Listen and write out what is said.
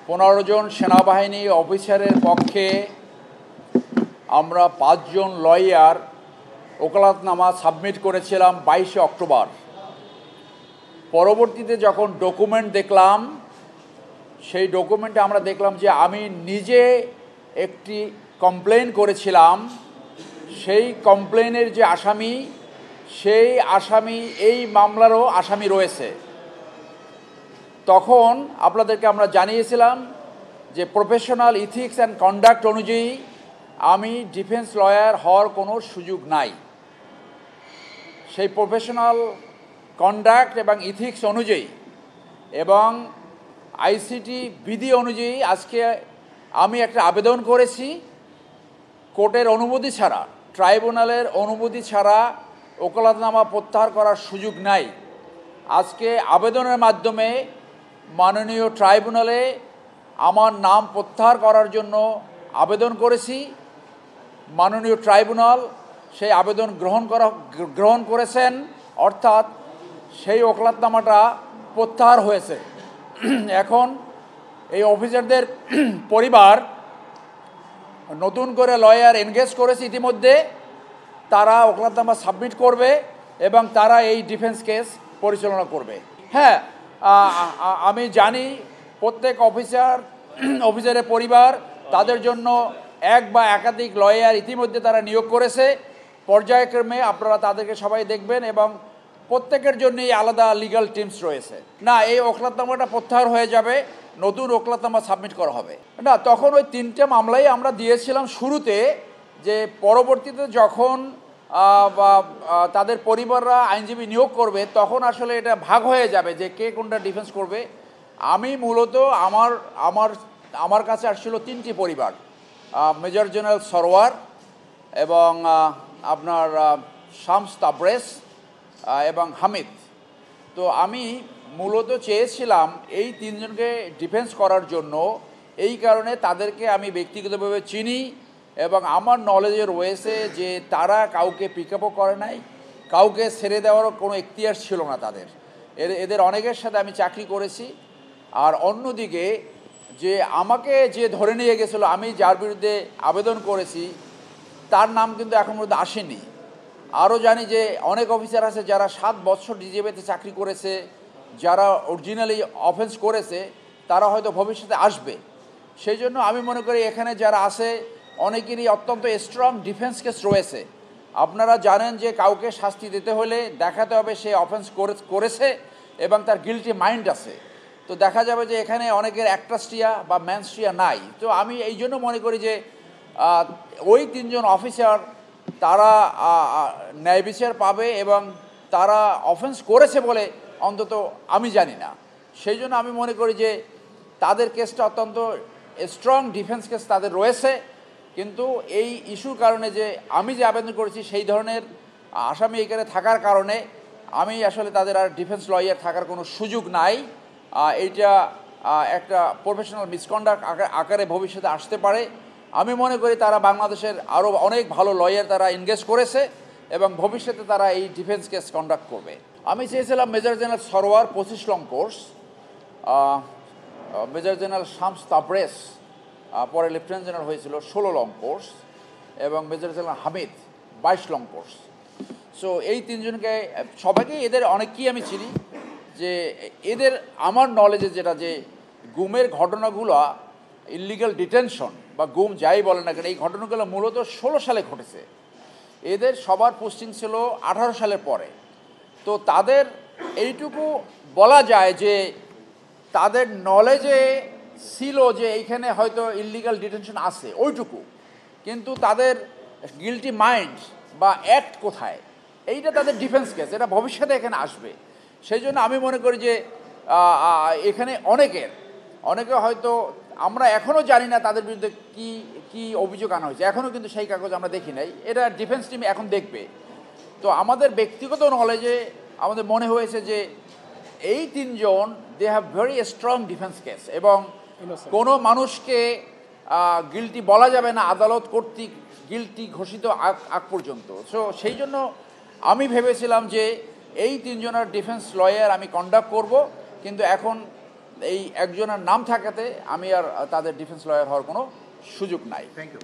15 জন সেনাবাহিনী অফিসারের পক্ষে আমরা 5 জন লয়ার ওকালতনামা সাবমিট করেছিলাম 22 অক্টোবর। পরবর্তীতে যখন ডকুমেন্ট দেখলাম, সেই ডকুমেন্টে আমরা দেখলাম যে আমি নিজে একটি কমপ্লেন করেছিলাম। সেই কমপ্লেনের যে আসামি, সেই আসামি এই মামলারও আসামি রয়েছে। তখন আপনাদেরকে আমরা জানিয়েছিলাম যে প্রফেশনাল ইথিক্স অ্যান্ড কন্ডাক্ট অনুযায়ী আমি ডিফেন্স লয়ার হওয়ার কোনো সুযোগ নাই। সেই প্রফেশনাল কন্ডাক্ট এবং ইথিক্স অনুযায়ী এবং আইসিটি বিধি অনুযায়ী আজকে আমি একটা আবেদন করেছি। কোর্টের অনুমতি ছাড়া, ট্রাইব্যুনালের অনুমতি ছাড়া ওকালতনামা প্রত্যাহার করার সুযোগ নাই। আজকে আবেদনের মাধ্যমে মাননীয় ট্রাইব্যুনালে আমার নাম প্রত্যাহার করার জন্য আবেদন করেছি। মাননীয় ট্রাইব্যুনাল সেই আবেদন গ্রহণ করেছেন, অর্থাৎ সেই ওকালতনামাটা প্রত্যাহার হয়েছে। এখন এই অফিসারদের পরিবার নতুন করে লয়ার এনগেজ করেছে ইতিমধ্যে। তারা ওকালতনামা সাবমিট করবে এবং তারা এই ডিফেন্স কেস পরিচালনা করবে। হ্যাঁ, আমি জানি প্রত্যেক অফিসারের পরিবার তাদের জন্য এক বা একাধিক লয়ার ইতিমধ্যে তারা নিয়োগ করেছে। পর্যায়ক্রমে আপনারা তাদেরকে সবাই দেখবেন এবং প্রত্যেকের জন্যই আলাদা লিগ্যাল টিমস রয়েছে। না, এই ওকালতনামাটা প্রত্যাহার হয়ে যাবে, নতুন ওকালতনামা সাবমিট করা হবে না। তখন ওই 3টে মামলাই আমরা দিয়েছিলাম শুরুতে, যে পরবর্তীতে যখন তাদের পরিবাররা আইনজীবী নিয়োগ করবে তখন আসলে এটা ভাগ হয়ে যাবে যে কে কোনটা ডিফেন্স করবে। আমি মূলত আমার কাছে আসছিল 3টি পরিবার, মেজর জেনারেল সরওয়ার এবং আপনার শামস তাবরেজ এবং হামিদ। তো আমি মূলত চেয়েছিলাম এই 3 জনকে ডিফেন্স করার জন্য। এই কারণে তাদেরকে আমি ব্যক্তিগতভাবে চিনি এবং আমার নলেজে রয়েছে যে তারা কাউকে পিক আপও করে নাই, কাউকে ছেড়ে দেওয়ারও কোনো এখতিয়ার ছিল না তাদের। এদের অনেকের সাথে আমি চাকরি করেছি। আর অন্যদিকে যে আমাকে যে ধরে নিয়ে গেছিলো, আমি যার বিরুদ্ধে আবেদন করেছি তার নাম কিন্তু এখন পর্যন্ত আসেনি। আরও জানি যে অনেক অফিসার আছে যারা 7 বছর ডিজিএফআইতে চাকরি করেছে, যারা অরিজিনালি অফেন্স করেছে, তারা হয়তো ভবিষ্যতে আসবে। সেই জন্য আমি মনে করি এখানে যারা আছে অনেকেরই অত্যন্ত স্ট্রং ডিফেন্স কেস রয়েছে। আপনারা জানেন যে কাউকে শাস্তি দিতে হলে দেখাতে হবে সে অফেন্স করেছে এবং তার গিল্টি মাইন্ড আছে। তো দেখা যাবে যে এখানে অনেকের অ্যাক্টাস্টিয়া বা ম্যানস্টিয়া নাই। তো আমি এই জন্য মনে করি যে ওই 3 জন অফিসার তারা ন্যায় বিচার পাবে এবং তারা অফেন্স করেছে বলে অন্তত আমি জানি না। সেই জন্য আমি মনে করি যে তাদের কেসটা অত্যন্ত স্ট্রং ডিফেন্স কেস তাদের রয়েছে। কিন্তু এই ইস্যুর কারণে যে আমি যে আবেদন করেছি সেই ধরনের আসামি এখানে থাকার কারণে আমি আসলে তাদের আর ডিফেন্স লয়ার থাকার কোনো সুযোগ নাই। এইটা একটা প্রফেশনাল মিসকন্ডাক্ট আকারে ভবিষ্যতে আসতে পারে। আমি মনে করি তারা বাংলাদেশের আরও অনেক ভালো লয়ার তারা এনগেজ করেছে এবং ভবিষ্যতে তারা এই ডিফেন্স কেস কন্ডাক্ট করবে। আমি চেয়েছিলাম major general Sarwar 25 long course, major general Shams Tabrez পরে লেফটেন্যান্ট জেনারেল হয়েছিল 16 লং কোর্স এবং major general Hamid 22 long course. So এই 3 জনকে সবাইকে এদের অনেককেই আমি চিনি। যে এদের আমার নলেজে যেটা যে গুমের ঘটনাগুলো, ইলিগাল ডিটেনশন বা গুম যাই বলে না কেন, এই ঘটনাগুলো মূলত 16 সালে ঘটেছে। এদের সবার পোস্টিং ছিল 18 সালের পরে। তো তাদের এইটুকু বলা যায় যে তাদের নলেজে ছিল যে এইখানে হয়তো ইলিগাল ডিটেনশন আছে ওইটুকু, কিন্তু তাদের গিল্টি মাইন্ড বা অ্যাক্ট কোথায়, এইটা তাদের ডিফেন্স কেস, এটা ভবিষ্যতে এখানে আসবে। সেই জন্য আমি মনে করি যে এখানে অনেকে হয়তো আমরা এখনও জানি না তাদের বিরুদ্ধে কি অভিযোগ আনা হয়েছে, এখনও কিন্তু সেই কাগজ আমরা দেখি নাই। এটা ডিফেন্স টিম এখন দেখবে। তো আমাদের ব্যক্তিগত নলেজে আমাদের মনে হয়েছে যে এই 3 জন they have very strong defence case এবং কোনো মানুষকে গিল্টি বলা যাবে না আদালত কর্তৃক গিল্টি ঘোষিত আগ পর্যন্ত। সো সেই জন্য আমি ভেবেছিলাম যে এই 3 জনের ডিফেন্স লয়ার আমি কন্ডাক্ট করব, কিন্তু এখন এই একজনের নাম থাকাতে আমি আর তাদের ডিফেন্স লয়ার হওয়ার কোনো সুযোগ নাই। Thank you.